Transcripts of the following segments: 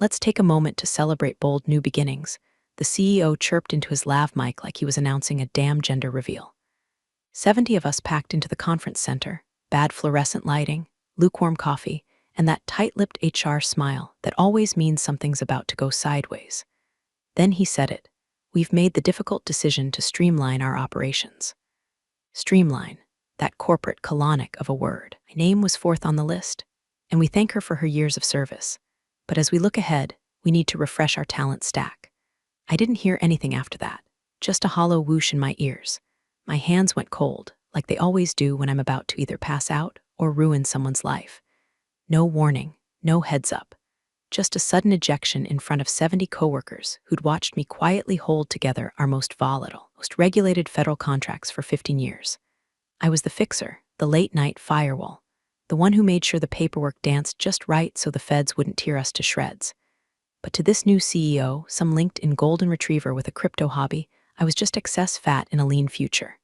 Let's take a moment to celebrate bold new beginnings. The CEO chirped into his lav mic like he was announcing a damn gender reveal. 70 of us packed into the conference center, bad fluorescent lighting, lukewarm coffee, and that tight-lipped HR smile that always means something's about to go sideways. Then he said it. We've made the difficult decision to streamline our operations. Streamline, that corporate colonic of a word. My name was fourth on the list, and we thank her for her years of service. But as we look ahead, we need to refresh our talent stack. I didn't hear anything after that, just a hollow whoosh in my ears. My hands went cold, like they always do when I'm about to either pass out or ruin someone's life. No warning, no heads up. Just a sudden ejection in front of 70 coworkers who'd watched me quietly hold together our most volatile, most regulated federal contracts for 15 years. I was the fixer, the late-night firewall, the one who made sure the paperwork danced just right so the feds wouldn't tear us to shreds. But to this new CEO, some LinkedIn golden retriever with a crypto hobby, I was just excess fat in a lean future.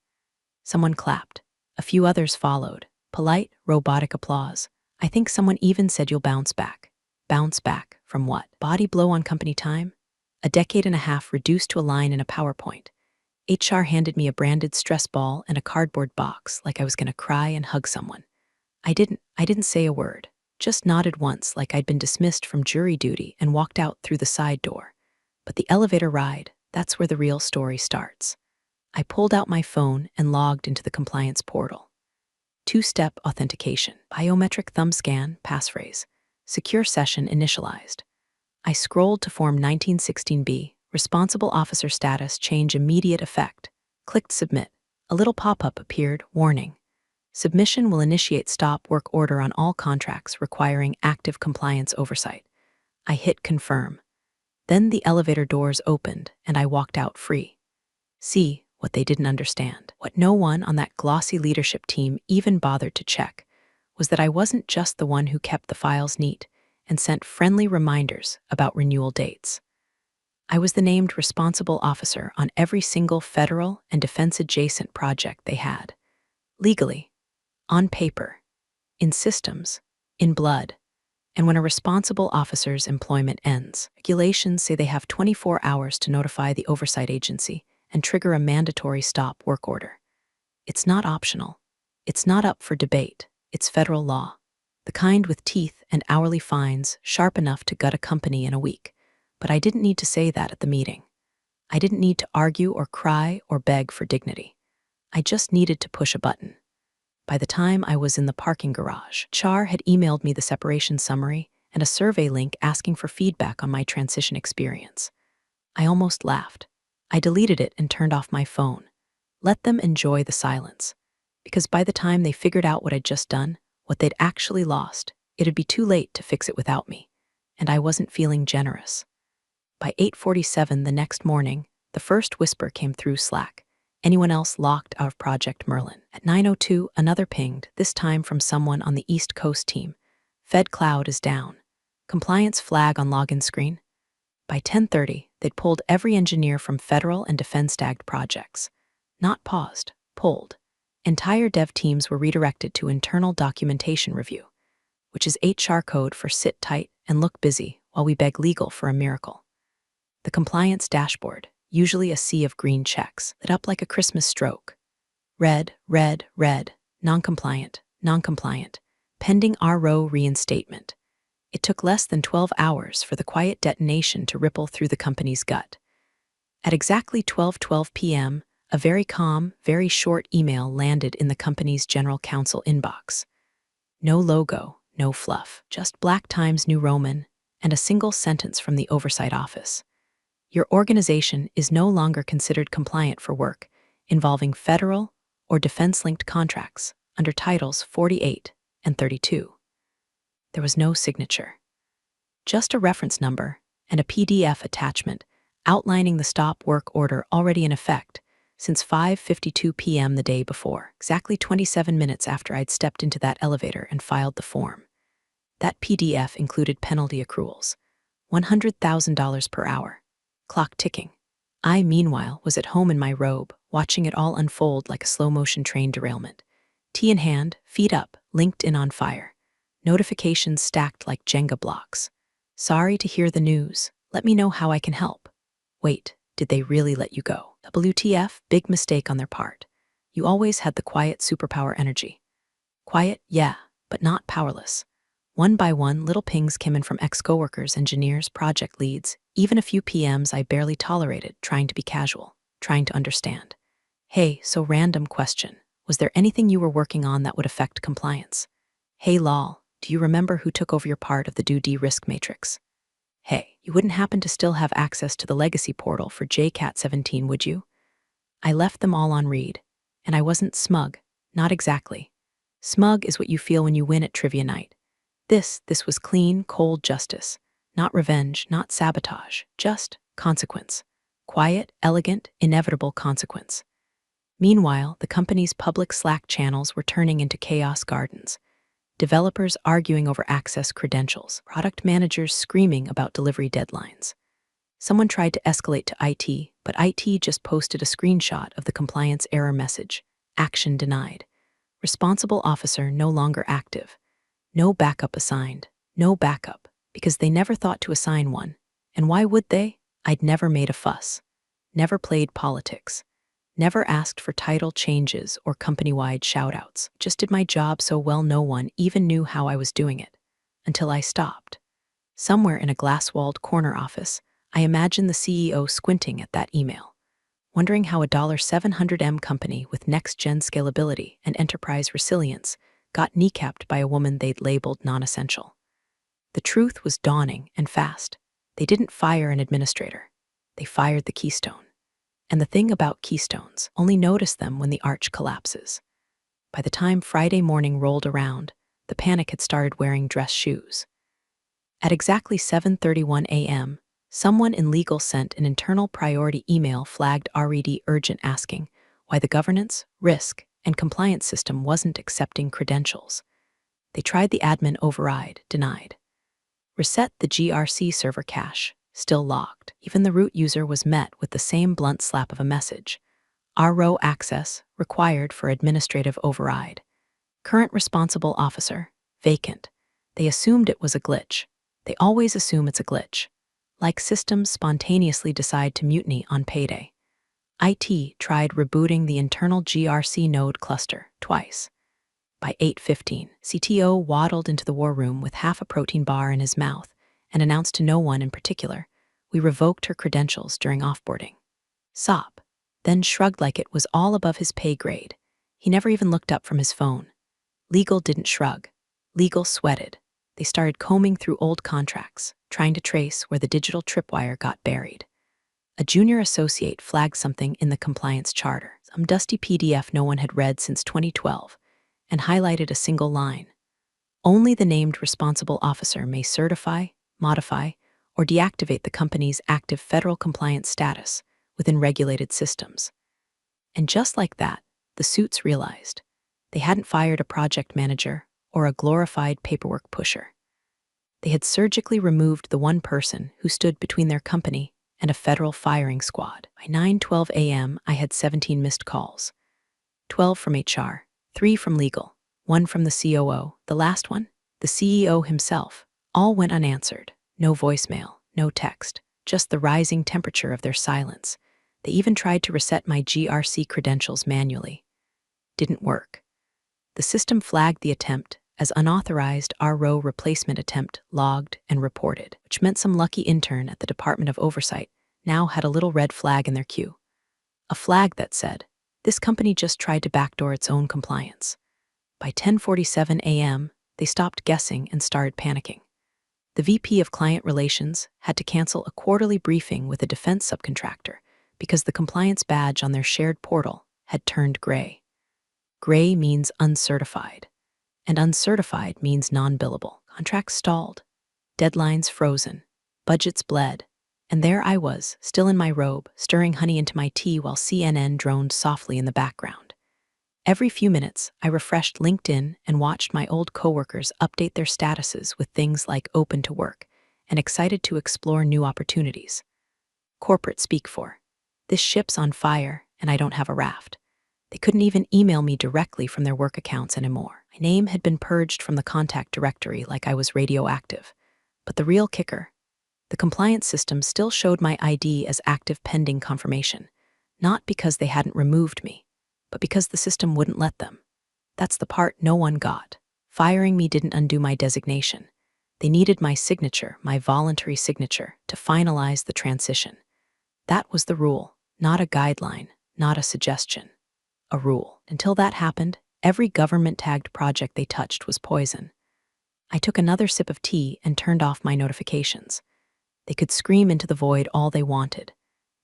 Someone clapped. A few others followed. Polite, robotic applause. I think someone even said you'll bounce back. Bounce back from what? Body blow on company time? A decade and a half reduced to a line in a PowerPoint. HR handed me a branded stress ball and a cardboard box like I was gonna cry and hug someone. I didn't say a word, just nodded once like I'd been dismissed from jury duty and walked out through the side door. But the elevator ride, that's where the real story starts. I pulled out my phone and logged into the compliance portal. Two-step authentication, biometric thumb scan, passphrase, secure session initialized. I scrolled to Form 1916B, responsible officer status change immediate effect. Clicked submit. A little pop-up appeared, warning. Submission will initiate stop work order on all contracts requiring active compliance oversight. I hit confirm. Then the elevator doors opened and I walked out free. See, what they didn't understand, what no one on that glossy leadership team even bothered to check, was that I wasn't just the one who kept the files neat and sent friendly reminders about renewal dates. I was the named responsible officer on every single federal and defense-adjacent project they had. Legally, on paper, in systems, in blood. And when a responsible officer's employment ends, regulations say they have 24 hours to notify the oversight agency and trigger a mandatory stop work order. It's not optional. It's not up for debate. It's federal law. The kind with teeth and hourly fines sharp enough to gut a company in a week. But I didn't need to say that at the meeting. I didn't need to argue or cry or beg for dignity. I just needed to push a button. By the time I was in the parking garage, Char had emailed me the separation summary and a survey link asking for feedback on my transition experience. I almost laughed. I deleted it and turned off my phone. Let them enjoy the silence. Because by the time they figured out what I'd just done, what they'd actually lost, it'd be too late to fix it without me. And I wasn't feeling generous. By 8:47 the next morning, the first whisper came through Slack. Anyone else locked out of Project Merlin? At 9:02, another pinged, this time from someone on the East Coast team. Fed Cloud is down. Compliance flag on login screen. By 10:30, they'd pulled every engineer from federal and defense-tagged projects. Not paused, pulled. Entire dev teams were redirected to internal documentation review, which is HR code for sit tight and look busy while we beg legal for a miracle. The compliance dashboard, usually a sea of green checks, lit up like a Christmas stroke. Red, red, red, non-compliant, non-compliant, pending RO reinstatement. It took less than 12 hours for the quiet detonation to ripple through the company's gut. At exactly 12:12 p.m., a very calm, very short email landed in the company's general counsel inbox. No logo, no fluff, just black Times New Roman and a single sentence from the oversight office. Your organization is no longer considered compliant for work involving federal or defense-linked contracts under Titles 48 and 32. There was no signature. Just a reference number and a PDF attachment outlining the stop work order already in effect since 5:52 p.m. the day before, exactly 27 minutes after I'd stepped into that elevator and filed the form. That PDF included penalty accruals, $100,000 per hour, clock ticking. I, meanwhile, was at home in my robe, watching it all unfold like a slow-motion train derailment. Tea in hand, feet up, LinkedIn on fire. Notifications stacked like Jenga blocks. Sorry to hear the news. Let me know how I can help. Wait, did they really let you go? WTF, big mistake on their part. You always had the quiet superpower energy. Quiet, yeah, but not powerless. One by one, little pings came in from ex-coworkers, engineers, project leads, even a few PMs I barely tolerated, trying to be casual, trying to understand. Hey, so random question. Was there anything you were working on that would affect compliance? Hey lol, do you remember who took over your part of the due risk matrix? Hey, you wouldn't happen to still have access to the legacy portal for JCat 17, would you? I left them all on read, and I wasn't smug, not exactly. Smug is what you feel when you win at trivia night. This was clean, cold justice. Not revenge, not sabotage, just consequence. Quiet, elegant, inevitable consequence. Meanwhile, the company's public Slack channels were turning into chaos gardens. Developers arguing over access credentials, product managers screaming about delivery deadlines. Someone tried to escalate to IT, but IT just posted a screenshot of the compliance error message. Action denied. Responsible officer no longer active. No backup assigned. No backup, because they never thought to assign one. And why would they? I'd never made a fuss. Never played politics. Never asked for title changes or company-wide shout-outs. Just did my job so well no one even knew how I was doing it. Until I stopped. Somewhere in a glass-walled corner office, I imagined the CEO squinting at that email, wondering how a $700M company with next-gen scalability and enterprise resilience got kneecapped by a woman they'd labeled non-essential. The truth was dawning and fast. They didn't fire an administrator. They fired the keystone. And the thing about keystones, only notice them when the arch collapses. By the time Friday morning rolled around, the panic had started wearing dress shoes. At exactly 7:31 a.m., someone in legal sent an internal priority email flagged RED urgent asking why the governance, risk, and compliance system wasn't accepting credentials. They tried the admin override, denied. Reset the GRC server cache, still locked. Even the root user was met with the same blunt slap of a message. RO access required for administrative override. Current responsible officer, vacant. They assumed it was a glitch. They always assume it's a glitch. Like systems spontaneously decide to mutiny on payday. IT tried rebooting the internal GRC node cluster twice. By 8:15, CTO waddled into the war room with half a protein bar in his mouth and announced to no one in particular, we revoked her credentials during offboarding. SOP, then shrugged like it was all above his pay grade. He never even looked up from his phone. Legal didn't shrug. Legal sweated. They started combing through old contracts, trying to trace where the digital tripwire got buried. A junior associate flagged something in the compliance charter, some dusty PDF no one had read since 2012, and highlighted a single line. Only the named responsible officer may certify, modify, or deactivate the company's active federal compliance status within regulated systems. And just like that, the suits realized they hadn't fired a project manager or a glorified paperwork pusher. They had surgically removed the one person who stood between their company and a federal firing squad. By 9:12 a.m., I had 17 missed calls. 12 from HR, 3 from legal, 1 from the COO, the last one, the CEO himself. All went unanswered. No voicemail, no text, just the rising temperature of their silence. They even tried to reset my GRC credentials manually. Didn't work. The system flagged the attempt as unauthorized RO replacement attempt logged and reported, which meant some lucky intern at the Department of Oversight now had a little red flag in their queue. A flag that said, this company just tried to backdoor its own compliance. By 10:47 a.m., they stopped guessing and started panicking. The VP of Client Relations had to cancel a quarterly briefing with a defense subcontractor because the compliance badge on their shared portal had turned gray. Gray means uncertified, and uncertified means non-billable. Contracts stalled, deadlines frozen, budgets bled, and there I was, still in my robe, stirring honey into my tea while CNN droned softly in the background. Every few minutes, I refreshed LinkedIn and watched my old coworkers update their statuses with things like open to work and excited to explore new opportunities. Corporate speak for, this ship's on fire and I don't have a raft. They couldn't even email me directly from their work accounts anymore. My name had been purged from the contact directory like I was radioactive. But the real kicker, the compliance system still showed my ID as active pending confirmation, not because they hadn't removed me, but because the system wouldn't let them. That's the part no one got. Firing me didn't undo my designation. They needed my signature, my voluntary signature, to finalize the transition. That was the rule, not a guideline, not a suggestion. A rule. Until that happened, every government-tagged project they touched was poison. I took another sip of tea and turned off my notifications. They could scream into the void all they wanted.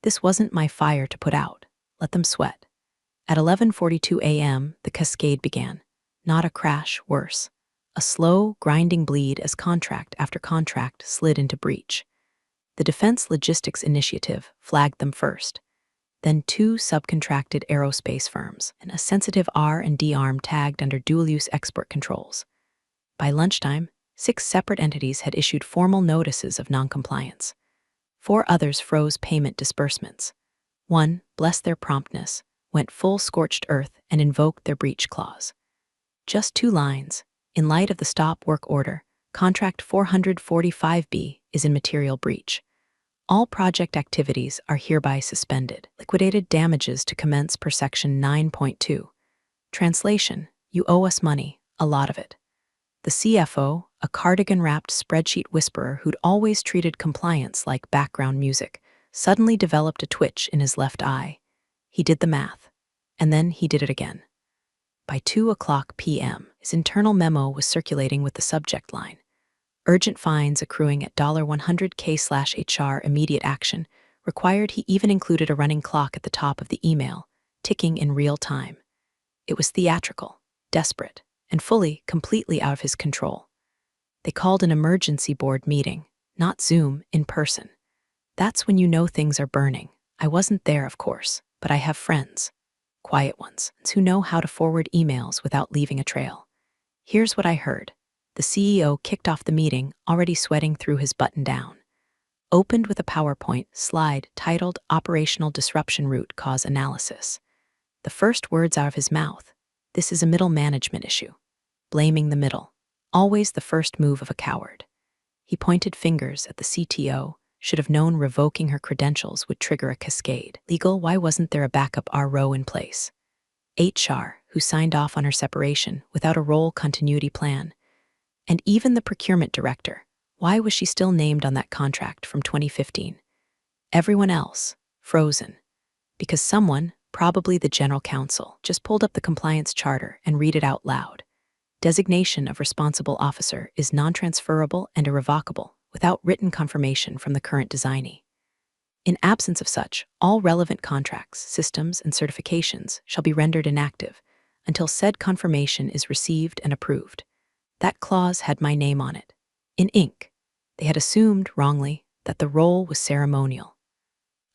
This wasn't my fire to put out. Let them sweat. At 11:42 a.m., the cascade began. Not a crash, worse. A slow, grinding bleed as contract after contract slid into breach. The Defense Logistics Initiative flagged them first. Then two subcontracted aerospace firms and a sensitive R&D arm tagged under dual-use export controls. By lunchtime, 6 separate entities had issued formal notices of noncompliance. 4 others froze payment disbursements. 1, bless their promptness, went full scorched earth and invoked their breach clause. Just 2 lines. In light of the stop work order, Contract 445B is in material breach. All project activities are hereby suspended. Liquidated damages to commence per Section 9.2. Translation: you owe us money, a lot of it. The CFO, a cardigan-wrapped spreadsheet whisperer who'd always treated compliance like background music, suddenly developed a twitch in his left eye. He did the math, and then he did it again. By 2:00 p.m., his internal memo was circulating with the subject line: urgent fines accruing at $100K/HR immediate action. Required. He even included a running clock at the top of the email, ticking in real time. It was theatrical, desperate, and completely out of his control. They called an emergency board meeting, not Zoom, in person. That's when you know things are burning. I wasn't there, of course, but I have friends, quiet ones, who know how to forward emails without leaving a trail. Here's what I heard. The CEO kicked off the meeting, already sweating through his button-down. Opened with a PowerPoint slide titled Operational Disruption Root Cause Analysis. The first words out of his mouth: this is a middle management issue. Blaming the middle. Always the first move of a coward. He pointed fingers at the CTO, should have known revoking her credentials would trigger a cascade. Legal: why wasn't there a backup RO in place? HR, who signed off on her separation without a role continuity plan. And even the procurement director, why was she still named on that contract from 2015? Everyone else, frozen. Because someone, probably the general counsel, just pulled up the compliance charter and read it out loud. Designation of responsible officer is non-transferable and irrevocable without written confirmation from the current designee. In absence of such, all relevant contracts, systems, and certifications shall be rendered inactive until said confirmation is received and approved. That clause had my name on it, in ink. They had assumed, wrongly, that the role was ceremonial,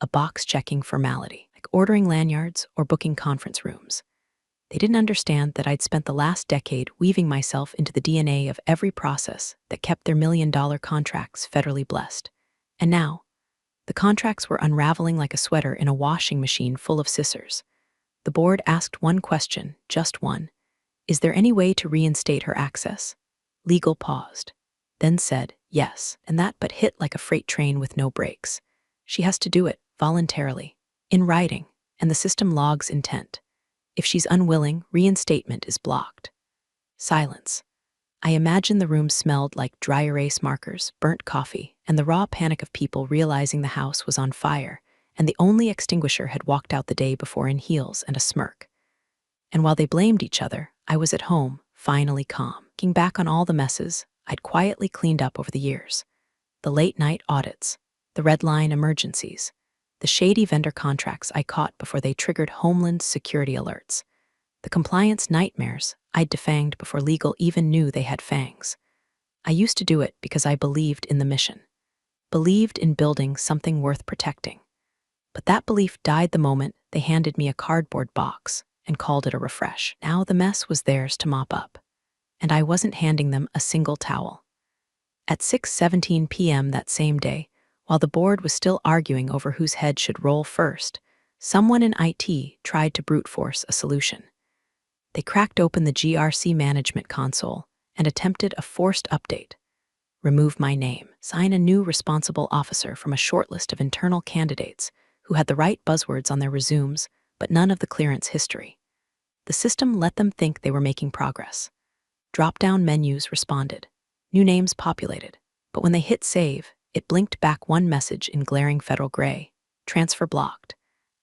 a box-checking formality, like ordering lanyards or booking conference rooms. They didn't understand that I'd spent the last decade weaving myself into the DNA of every process that kept their million-dollar contracts federally blessed. And now, the contracts were unraveling like a sweater in a washing machine full of scissors. The board asked one question, just one: is there any way to reinstate her access? Legal paused, then said, yes, and that but hit like a freight train with no brakes. She has to do it, voluntarily, in writing, and the system logs intent. If she's unwilling, reinstatement is blocked. Silence. I imagine the room smelled like dry erase markers, burnt coffee, and the raw panic of people realizing the house was on fire, and the only extinguisher had walked out the day before in heels and a smirk. And while they blamed each other, I was at home, finally calm, looking back on all the messes I'd quietly cleaned up over the years. The late-night audits, the red line emergencies, the shady vendor contracts I caught before they triggered Homeland Security alerts, the compliance nightmares I'd defanged before legal even knew they had fangs. I used to do it because I believed in the mission, believed in building something worth protecting. But that belief died the moment they handed me a cardboard box and called it a refresh. Now the mess was theirs to mop up, and I wasn't handing them a single towel. At 6:17 p.m. that same day, while the board was still arguing over whose head should roll first, someone in IT tried to brute force a solution. They cracked open the GRC management console and attempted a forced update. Remove my name. sign a new responsible officer from a shortlist of internal candidates who had the right buzzwords on their resumes, but none of the clearance history. The system let them think they were making progress. Drop-down menus responded. New names populated. But when they hit save, it blinked back one message in glaring federal gray. Transfer blocked.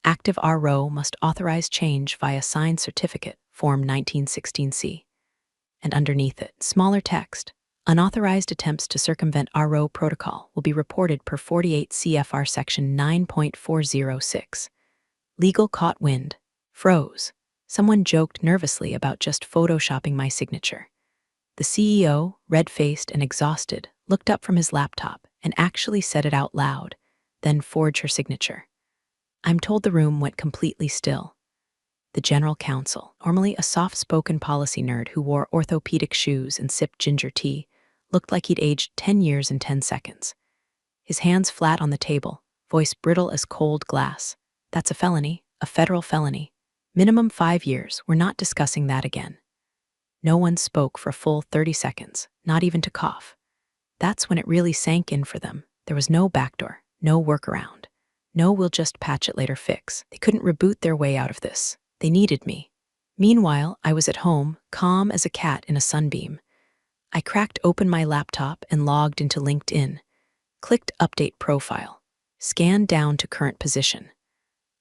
Active RO must authorize change via signed certificate, Form 1916C. And underneath it, smaller text. Unauthorized attempts to circumvent RO protocol will be reported per 48 CFR Section 9.406. Legal caught wind. Froze. Someone joked nervously about just photoshopping my signature. The CEO, red-faced and exhausted, looked up from his laptop and actually said it out loud, then forged her signature. I'm told the room went completely still. The general counsel, normally a soft-spoken policy nerd who wore orthopedic shoes and sipped ginger tea, looked like he'd aged 10 years in 10 seconds. His hands flat on the table, voice brittle as cold glass. That's a felony, a federal felony. Minimum 5 years, we're not discussing that again. No one spoke for a full 30 seconds, not even to cough. That's when it really sank in for them. There was no backdoor, no workaround. No we'll just patch it later fix. They couldn't reboot their way out of this. They needed me. Meanwhile, I was at home, calm as a cat in a sunbeam. I cracked open my laptop and logged into LinkedIn. Clicked Update Profile. Scanned down to current position.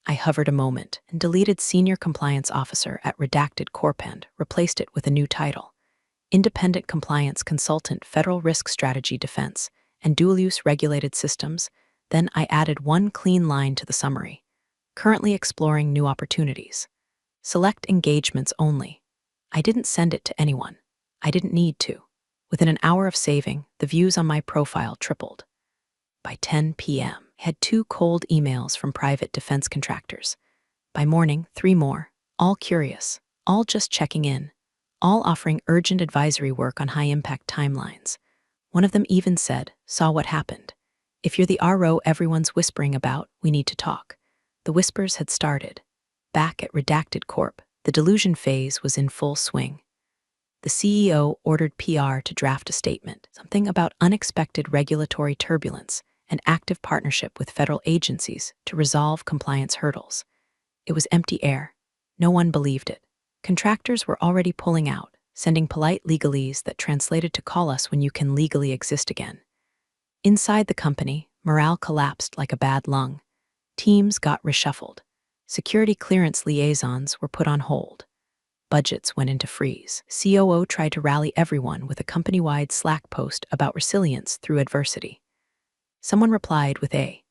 I hovered a moment and deleted Senior Compliance Officer at Redacted Corpend, replaced it with a new title. Independent Compliance Consultant Federal Risk Strategy Defense and Dual-Use Regulated Systems. Then I added one clean line to the summary. Currently exploring new opportunities. Select engagements only. I didn't send it to anyone. I didn't need to. Within an hour of saving, the views on my profile tripled. By 10 p.m., I had 2 cold emails from private defense contractors. By morning, 3 more, all curious, all just checking in, all offering urgent advisory work on high-impact timelines. One of them even said, "Saw what happened. If you're the RO everyone's whispering about, we need to talk." The whispers had started. Back at Redacted Corp, the delusion phase was in full swing. The CEO ordered PR to draft a statement, something about unexpected regulatory turbulence and active partnership with federal agencies to resolve compliance hurdles. It was empty air. No one believed it. Contractors were already pulling out, sending polite legalese that translated to "call us when you can legally exist again." Inside the company, morale collapsed like a bad lung. Teams got reshuffled. Security clearance liaisons were put on hold. Budgets went into freeze. COO tried to rally everyone with a company-wide Slack post about resilience through adversity. Someone replied with a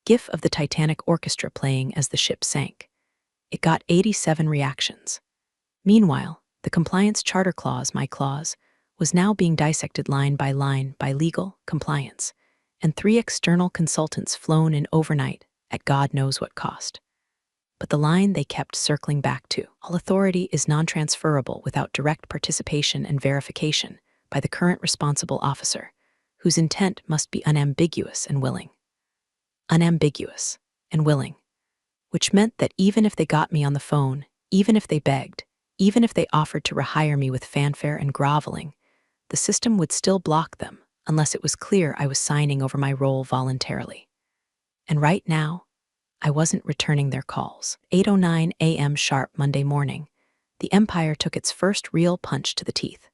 GIF of the Titanic orchestra playing as the ship sank. It got 87 reactions. Meanwhile, the compliance charter clause, my clause, was now being dissected line by legal, compliance, and 3 external consultants flown in overnight at God knows what cost. But the line they kept circling back to, all authority is non-transferable without direct participation and verification by the current responsible officer, whose intent must be unambiguous and willing. Unambiguous and willing, which meant that even if they got me on the phone, even if they begged, even if they offered to rehire me with fanfare and groveling, the system would still block them unless it was clear I was signing over my role voluntarily. And right now, I wasn't returning their calls. 8:09 a.m. sharp Monday morning, the Empire took its first real punch to the teeth.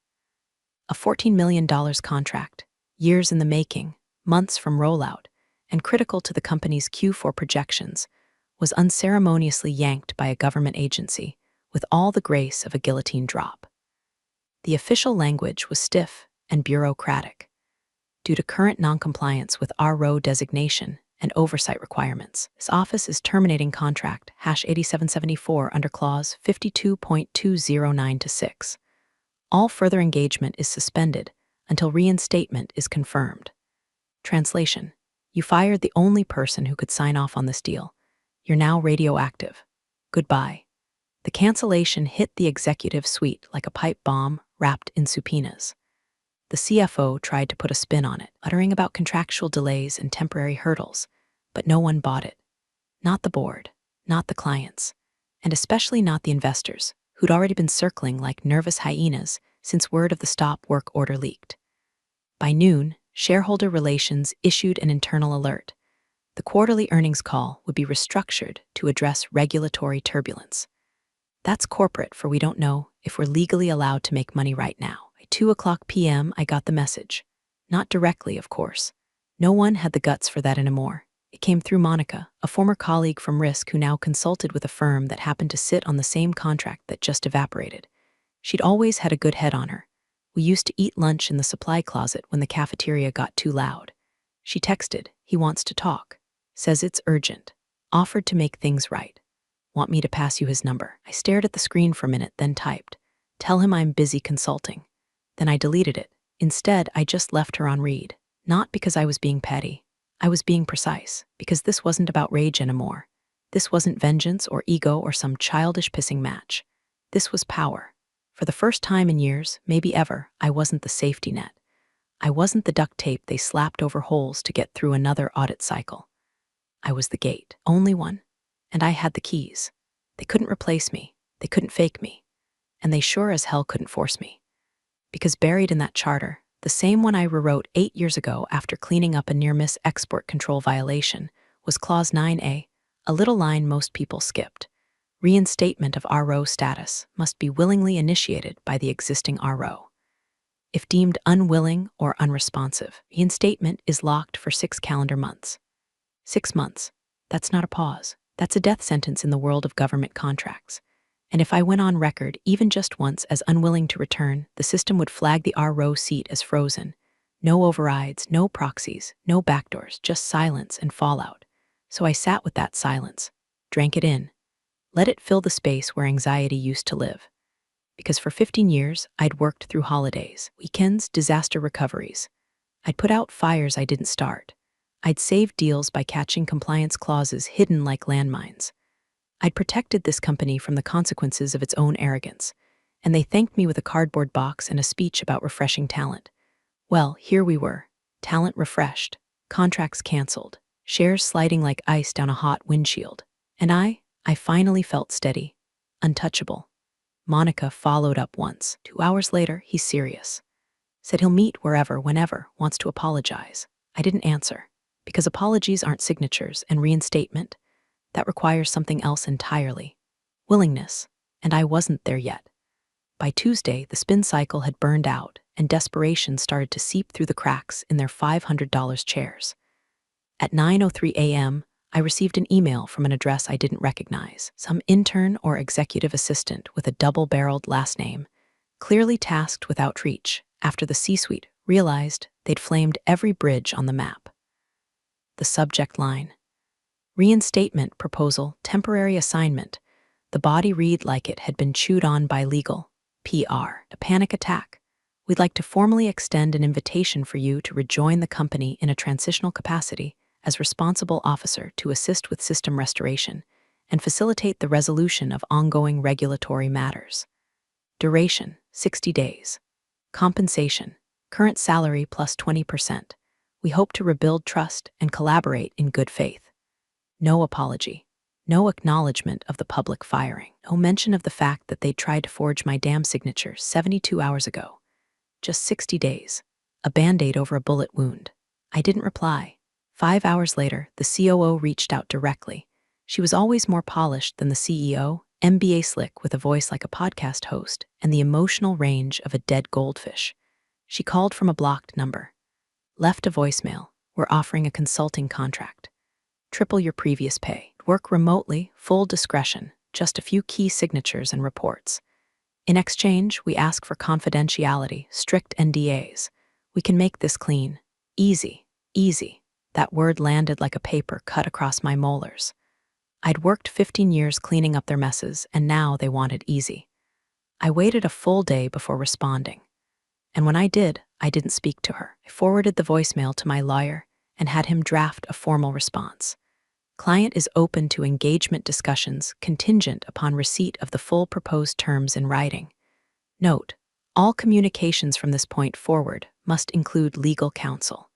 A $14 million contract, years in the making, months from rollout, and critical to the company's Q4 projections, was unceremoniously yanked by a government agency with all the grace of a guillotine drop. The official language was stiff and bureaucratic. Due to current noncompliance with RO designation and oversight requirements, this office is terminating contract #8774 under clause 52.209-6. All further engagement is suspended until reinstatement is confirmed. Translation: you fired the only person who could sign off on this deal. You're now radioactive. Goodbye. The cancellation hit the executive suite like a pipe bomb wrapped in subpoenas. The CFO tried to put a spin on it, uttering about contractual delays and temporary hurdles, but no one bought it. Not the board, not the clients, and especially not the investors, who'd already been circling like nervous hyenas since word of the stop work order leaked. By noon, Shareholder Relations issued an internal alert. The quarterly earnings call would be restructured to address regulatory turbulence. That's corporate, for we don't know if we're legally allowed to make money right now. At 2:00 p.m., I got the message. Not directly, of course. No one had the guts for that anymore. It came through Monica, a former colleague from Risk who now consulted with a firm that happened to sit on the same contract that just evaporated. She'd always had a good head on her. We used to eat lunch in the supply closet when the cafeteria got too loud. She texted, "He wants to talk. Says it's urgent. Offered to make things right. Want me to pass you his number?" I stared at the screen for a minute, then typed, "Tell him I'm busy consulting." Then I deleted it. Instead, I just left her on read. Not because I was being petty. I was being precise, because this wasn't about rage anymore. This wasn't vengeance or ego or some childish pissing match. This was power. For the first time in years, maybe ever, I wasn't the safety net. I wasn't the duct tape they slapped over holes to get through another audit cycle. I was the gate, only one, and I had the keys. They couldn't replace me, they couldn't fake me, and they sure as hell couldn't force me. Because buried in that charter, the same one I rewrote 8 years ago after cleaning up a near-miss export control violation, was Clause 9A, a little line most people skipped. Reinstatement of RO status must be willingly initiated by the existing RO. If deemed unwilling or unresponsive, reinstatement is locked for 6 calendar months. 6 months. That's not a pause. That's a death sentence in the world of government contracts. And if I went on record, even just once, as unwilling to return, the system would flag the RO seat as frozen. No overrides, no proxies, no backdoors, just silence and fallout. So I sat with that silence, drank it in, let it fill the space where anxiety used to live. Because for 15 years, I'd worked through holidays, weekends, disaster recoveries. I'd put out fires I didn't start. I'd saved deals by catching compliance clauses hidden like landmines. I'd protected this company from the consequences of its own arrogance, and they thanked me with a cardboard box and a speech about refreshing talent. Well, here we were, talent refreshed, contracts canceled, shares sliding like ice down a hot windshield. And I finally felt steady, untouchable. Monica followed up once. 2 hours later, he's serious. Said he'll meet wherever, whenever, wants to apologize. I didn't answer, because apologies aren't signatures, and reinstatement, that requires something else entirely. Willingness, and I wasn't there yet. By Tuesday, the spin cycle had burned out, and desperation started to seep through the cracks in their $500 chairs. At 9:03 a.m., I received an email from an address I didn't recognize, some intern or executive assistant with a double-barreled last name, clearly tasked with outreach after the C-suite realized they'd flamed every bridge on the map. The subject line: Reinstatement Proposal, Temporary Assignment. The body read like it had been chewed on by legal. PR. A panic attack. We'd like to formally extend an invitation for you to rejoin the company in a transitional capacity as responsible officer to assist with system restoration and facilitate the resolution of ongoing regulatory matters. Duration, 60 days. Compensation, current salary plus 20%. We hope to rebuild trust and collaborate in good faith. No apology. No acknowledgement of the public firing. No mention of the fact that they'd tried to forge my damn signature 72 hours ago. Just 60 days. A Band-Aid over a bullet wound. I didn't reply. 5 hours later, the COO reached out directly. She was always more polished than the CEO, MBA slick with a voice like a podcast host and the emotional range of a dead goldfish. She called from a blocked number. Left a voicemail. We're offering a consulting contract. Triple your previous pay. Work remotely, full discretion, just a few key signatures and reports. In exchange, we ask for confidentiality, strict NDAs. We can make this clean. Easy. Easy. That word landed like a paper cut across my molars. I'd worked 15 years cleaning up their messes, and now they wanted easy. I waited a full day before responding. And when I did, I didn't speak to her. I forwarded the voicemail to my lawyer and had him draft a formal response. Client is open to engagement discussions contingent upon receipt of the full proposed terms in writing. Note, all communications from this point forward must include legal counsel.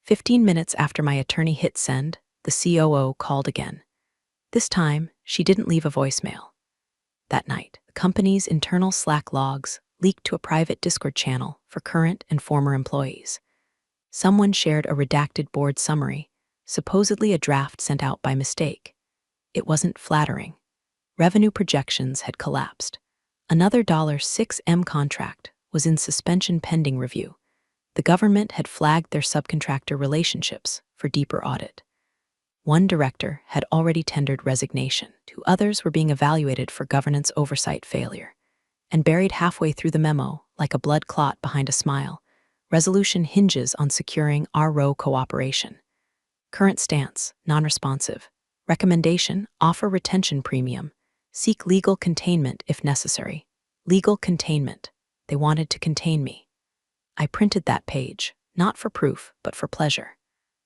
15 minutes after my attorney hit send, the COO called again. This time, she didn't leave a voicemail. That night, the company's internal Slack logs leaked to a private Discord channel for current and former employees. Someone shared a redacted board summary, supposedly a draft sent out by mistake. It wasn't flattering. Revenue projections had collapsed. Another $6M contract was in suspension pending review. The government had flagged their subcontractor relationships for deeper audit. One director had already tendered resignation. 2 others were being evaluated for governance oversight failure. And buried halfway through the memo, like a blood clot behind a smile, resolution hinges on securing our row cooperation. Current stance, non-responsive. Recommendation, offer retention premium. Seek legal containment if necessary. Legal containment. They wanted to contain me. I printed that page, not for proof, but for pleasure.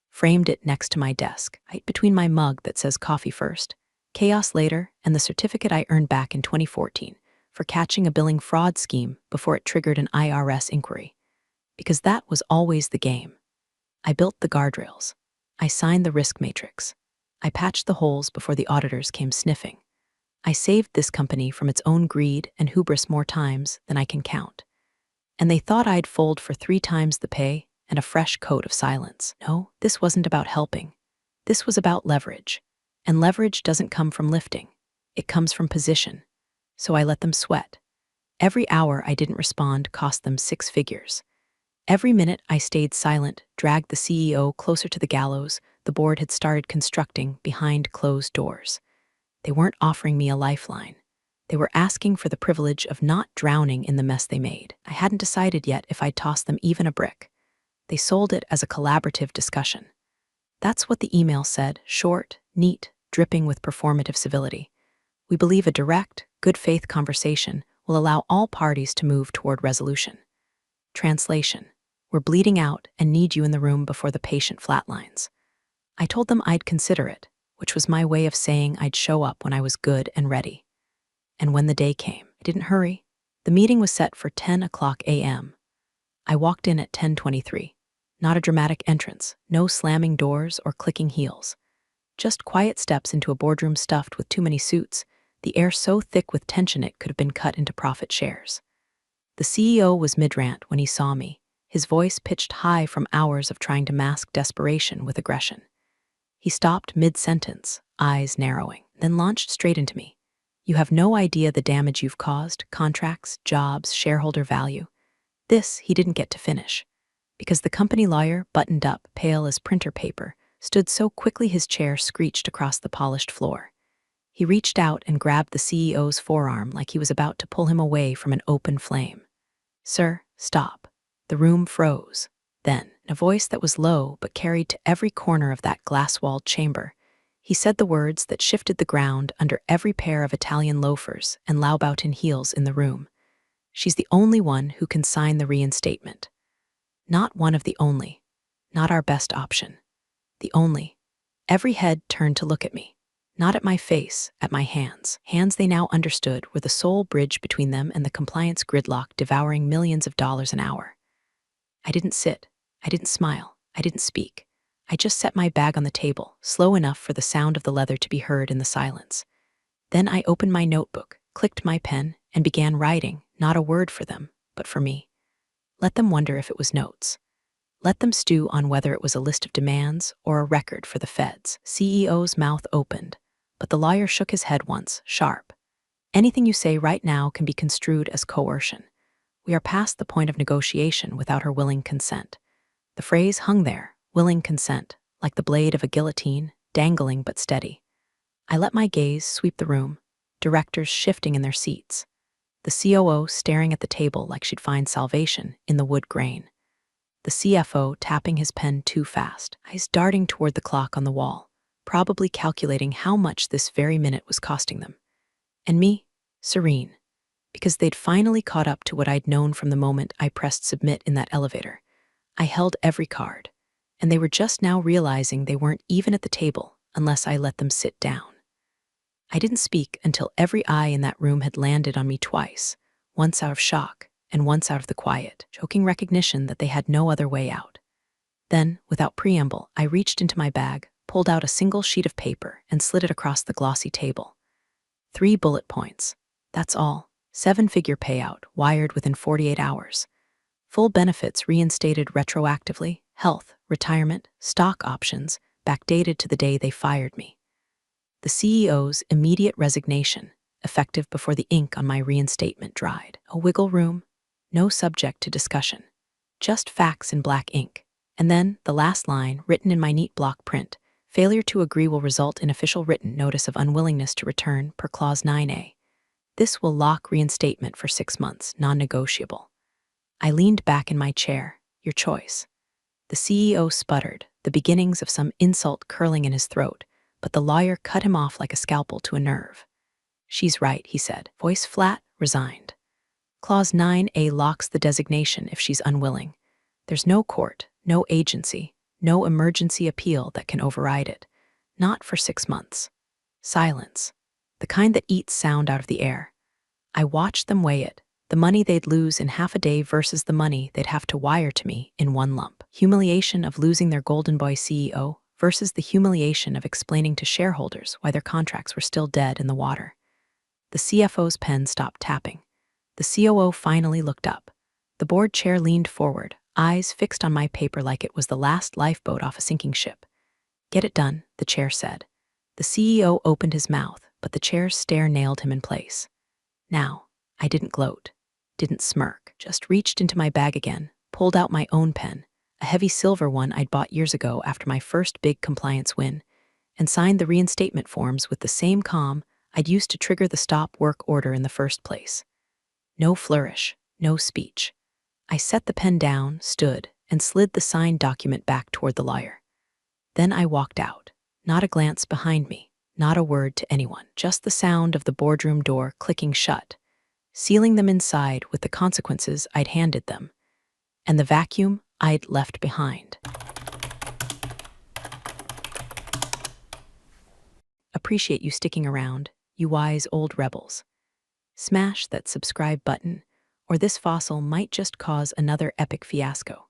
Framed it next to my desk, right between my mug that says coffee first, chaos later, and the certificate I earned back in 2014 for catching a billing fraud scheme before it triggered an IRS inquiry. Because that was always the game. I built the guardrails. I signed the risk matrix. I patched the holes before the auditors came sniffing. I saved this company from its own greed and hubris more times than I can count. And they thought I'd fold for 3 times the pay and a fresh coat of silence. No, this wasn't about helping. This was about leverage. And leverage doesn't come from lifting. It comes from position. So I let them sweat. Every hour I didn't respond cost them 6 figures. Every minute I stayed silent dragged the CEO closer to the gallows the board had started constructing behind closed doors. They weren't offering me a lifeline. They were asking for the privilege of not drowning in the mess they made. I hadn't decided yet if I'd toss them even a brick. They sold it as a collaborative discussion. That's what the email said, short, neat, dripping with performative civility. We believe a direct, good-faith conversation will allow all parties to move toward resolution. Translation: we're bleeding out and need you in the room before the patient flatlines. I told them I'd consider it, which was my way of saying I'd show up when I was good and ready. And when the day came, I didn't hurry. The meeting was set for 10:00 a.m. I walked in at 10:23. Not a dramatic entrance, no slamming doors or clicking heels. Just quiet steps into a boardroom stuffed with too many suits, the air so thick with tension it could have been cut into profit shares. The CEO was mid-rant when he saw me, his voice pitched high from hours of trying to mask desperation with aggression. He stopped mid-sentence, eyes narrowing, then launched straight into me. You have no idea the damage you've caused, contracts, jobs, shareholder value. This he didn't get to finish, because the company lawyer, buttoned up, pale as printer paper, stood so quickly his chair screeched across the polished floor. He reached out and grabbed the CEO's forearm like he was about to pull him away from an open flame. Sir, stop. The room froze. Then, in a voice that was low but carried to every corner of that glass-walled chamber, he said the words that shifted the ground under every pair of Italian loafers and Laubautin heels in the room. She's the only one who can sign the reinstatement. Not one of the only. Not our best option. The only. Every head turned to look at me. Not at my face, at my hands. Hands they now understood were the sole bridge between them and the compliance gridlock devouring millions of dollars an hour. I didn't sit. I didn't smile. I didn't speak. I just set my bag on the table, slow enough for the sound of the leather to be heard in the silence. Then I opened my notebook, clicked my pen, and began writing, not a word for them, but for me. Let them wonder if it was notes. Let them stew on whether it was a list of demands or a record for the feds. CEO's mouth opened, but the lawyer shook his head once, sharp. Anything you say right now can be construed as coercion. We are past the point of negotiation without her willing consent. The phrase hung there, willing consent, like the blade of a guillotine, dangling but steady. I let my gaze sweep the room, directors shifting in their seats. The COO staring at the table like she'd find salvation in the wood grain. The CFO tapping his pen too fast, eyes darting toward the clock on the wall, probably calculating how much this very minute was costing them. And me, serene, because they'd finally caught up to what I'd known from the moment I pressed submit in that elevator. I held every card, and they were just now realizing they weren't even at the table unless I let them sit down. I didn't speak until every eye in that room had landed on me twice, once out of shock and once out of the quiet, choking recognition that they had no other way out. Then, without preamble, I reached into my bag, pulled out a single sheet of paper, and slid it across the glossy table. 3 bullet points. That's all. 7-figure payout, wired within 48 hours. Full benefits reinstated retroactively, health, retirement, stock options, backdated to the day they fired me. The CEO's immediate resignation, effective before the ink on my reinstatement dried. A wiggle room, no subject to discussion, just facts in black ink. And then the last line, written in my neat block print: failure to agree will result in official written notice of unwillingness to return per Clause 9A. This will lock reinstatement for 6 months, non-negotiable. I leaned back in my chair. Your choice. The CEO sputtered, the beginnings of some insult curling in his throat, but the lawyer cut him off like a scalpel to a nerve. She's right, he said, voice flat, resigned. Clause 9A locks the designation if she's unwilling. There's no court, no agency, no emergency appeal that can override it. Not for 6 months. Silence. The kind that eats sound out of the air. I watched them weigh it, the money they'd lose in half a day versus the money they'd have to wire to me in one lump. Humiliation of losing their golden boy CEO versus the humiliation of explaining to shareholders why their contracts were still dead in the water. The CFO's pen stopped tapping. The COO finally looked up. The board chair leaned forward, eyes fixed on my paper like it was the last lifeboat off a sinking ship. Get it done, the chair said. The CEO opened his mouth, but the chair's stare nailed him in place. Now, I didn't gloat, didn't smirk, just reached into my bag again, pulled out my own pen, a heavy silver one I'd bought years ago after my first big compliance win, and signed the reinstatement forms with the same calm I'd used to trigger the stop work order in the first place. No flourish, no speech. I set the pen down, stood, and slid the signed document back toward the lawyer. Then I walked out, not a glance behind me, not a word to anyone, just the sound of the boardroom door clicking shut, sealing them inside with the consequences I'd handed them, and the vacuum I'd left behind. Appreciate you sticking around, you wise old rebels. Smash that subscribe button, or this fossil might just cause another epic fiasco.